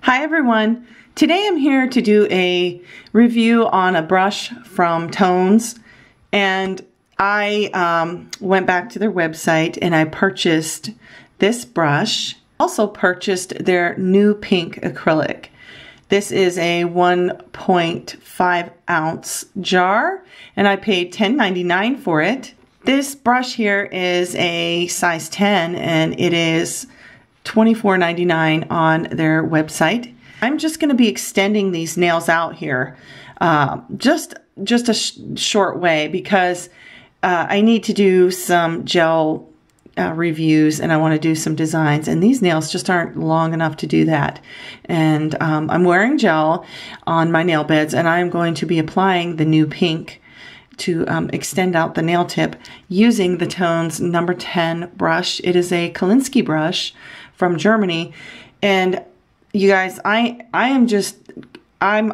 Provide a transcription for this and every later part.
Hi everyone. Today I'm here to do a review on a brush from Tones, and I went back to their website and I purchased this brush. Also purchased their new pink acrylic. This is a 1.5 ounce jar and I paid $10.99 for it. This brush here is a size 10 and it is $24.99 on their website. I'm just going to be extending these nails out here just a short way because I need to do some gel reviews and I want to do some designs, and these nails just aren't long enough to do that. And I'm wearing gel on my nail beds, and I'm going to be applying the new pink to extend out the nail tip using the Tones number 10 brush. It is a Kolinsky brush from Germany, and you guys, I'm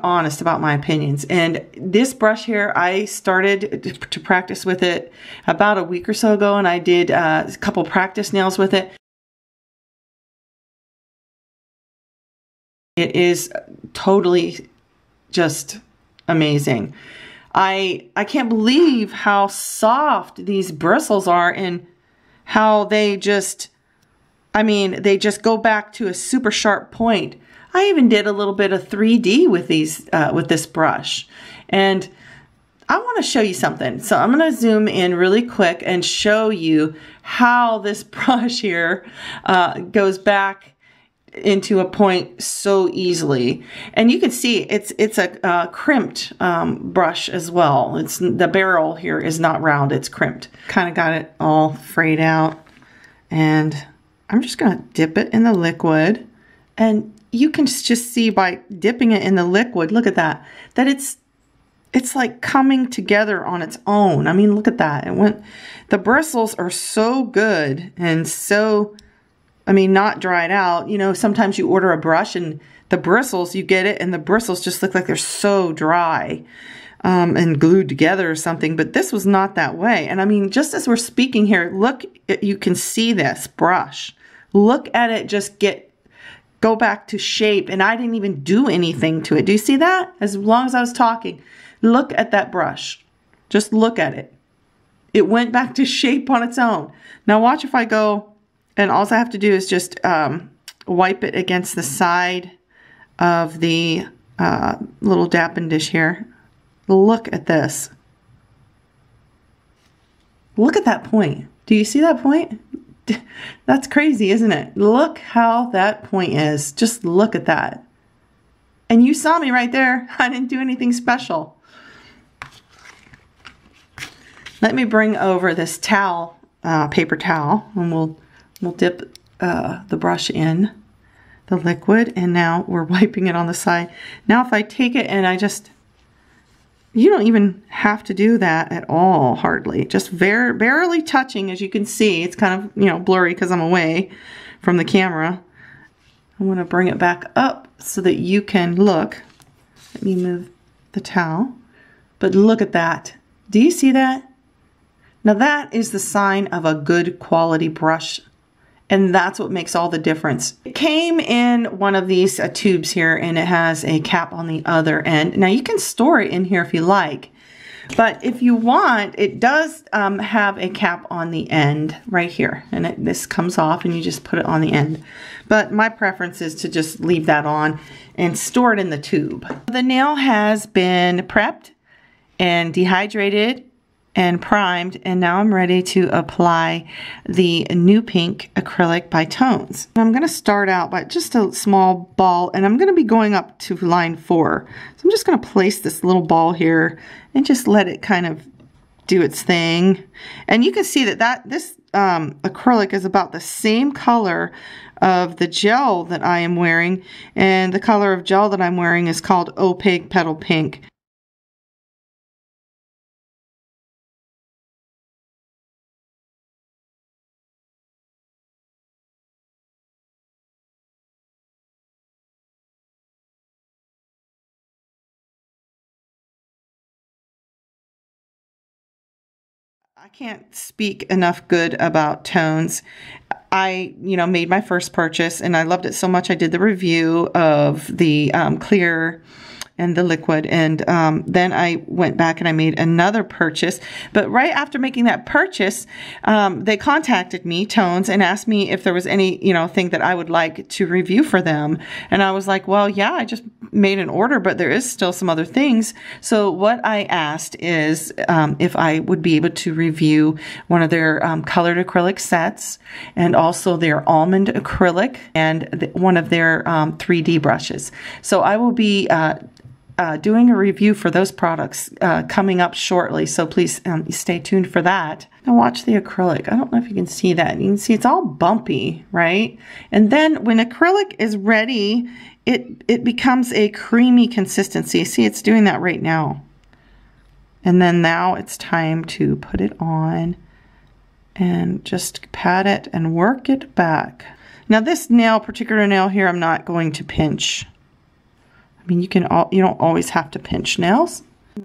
honest about my opinions. And this brush here, I started to practice with it about a week or so ago, and I did a couple practice nails with it. It is totally just amazing. I can't believe how soft these bristles are and how they just, they just go back to a super sharp point. I even did a little bit of 3D with these, with this brush. And I want to show you something. So I'm going to zoom in really quick and show you how this brush here goes back into a point so easily. And you can see it's a crimped brush as well. It's the barrel here is not round, it's crimped. Kind of got it all frayed out, and I'm just going to dip it in the liquid, and you can just see by dipping it in the liquid, look at that, it's like coming together on its own. I mean, look at that. The bristles are so good and so, not dried out. You know, sometimes you order a brush and the bristles, you get it and the bristles just look like they're so dry and glued together or something, but this was not that way. And just as we're speaking here, look, you can see this brush. Look at it just go back to shape, and I didn't even do anything to it. Do you see that? As long as I was talking, look at that brush. Just look at it. It went back to shape on its own. Now watch if I go, and all I have to do is just wipe it against the side of the little dapping dish here. Look at this. Look at that point. Do you see that point? That's crazy, isn't it? Look how that point is. Just look at that. And you saw me right there. I didn't do anything special. Let me bring over this towel, paper towel, and we'll dip the brush in the liquid, and now we're wiping it on the side. Now if I take it and you don't even have to do that at all, hardly. Just barely touching, as you can see. It's kind of, blurry because I'm away from the camera. I want to bring it back up so that you can look. Let me move the towel. But look at that. Do you see that? Now that is the sign of a good quality brush. And that's what makes all the difference. It came in one of these tubes here, and it has a cap on the other end. Now you can store it in here if you like, but if you want, it does have a cap on the end right here, and this comes off and you just put it on the end. But my preference is to just leave that on and store it in the tube. The nail has been prepped and dehydrated and primed, and now I'm ready to apply the new pink acrylic by Tones. I'm going to start out by just a small ball, and I'm going to be going up to line 4. So I'm just going to place this little ball here and just let it kind of do its thing. And you can see that this acrylic is about the same color of the gel that I am wearing, and the color of gel that I'm wearing is called Opaque Petal Pink. I can't speak enough good about Tones. I, made my first purchase, and I loved it so much. I did the review of the clear and the liquid, and then I went back and I made another purchase. But right after making that purchase, they contacted me, Tones, and asked me if there was any thing that I would like to review for them. And I was like, well, yeah, I just made an order, but there is still some other things. So what I asked is if I would be able to review one of their colored acrylic sets, and also their almond acrylic, and one of their 3D brushes. So I will be doing a review for those products coming up shortly, so please stay tuned for that. Now watch the acrylic. I don't know if you can see that. You can see it's all bumpy, right? And then when acrylic is ready, it becomes a creamy consistency. See, it's doing that right now. And then now it's time to put it on and just pat it and work it back. Now this particular nail here, I'm not going to pinch. I mean, you don't always have to pinch nails. I'm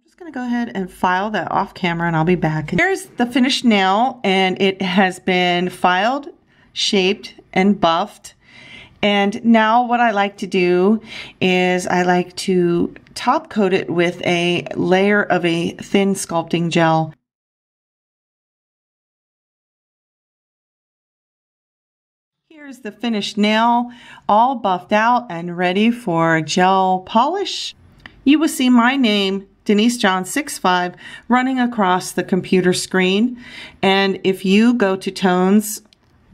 just going to go ahead and file that off camera, and I'll be back. Here's the finished nail, and it has been filed, shaped, and buffed. And now what I like to do is I like to top coat it with a layer of a thin sculpting gel. Here's the finished nail, all buffed out and ready for gel polish. You will see my name, Denise John 65, running across the computer screen. And if you go to Tone's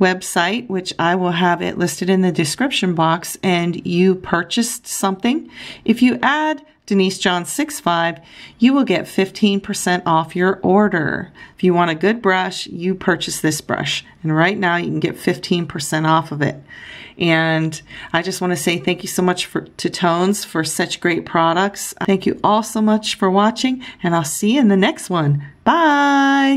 website, which I will have it listed in the description box, and you purchased something, if you add Denise John 65, you will get 15% off your order. If you want a good brush, you purchase this brush, and right now you can get 15% off of it. And I just want to say thank you so much to Tones for such great products. Thank you all so much for watching, and I'll see you in the next one. Bye.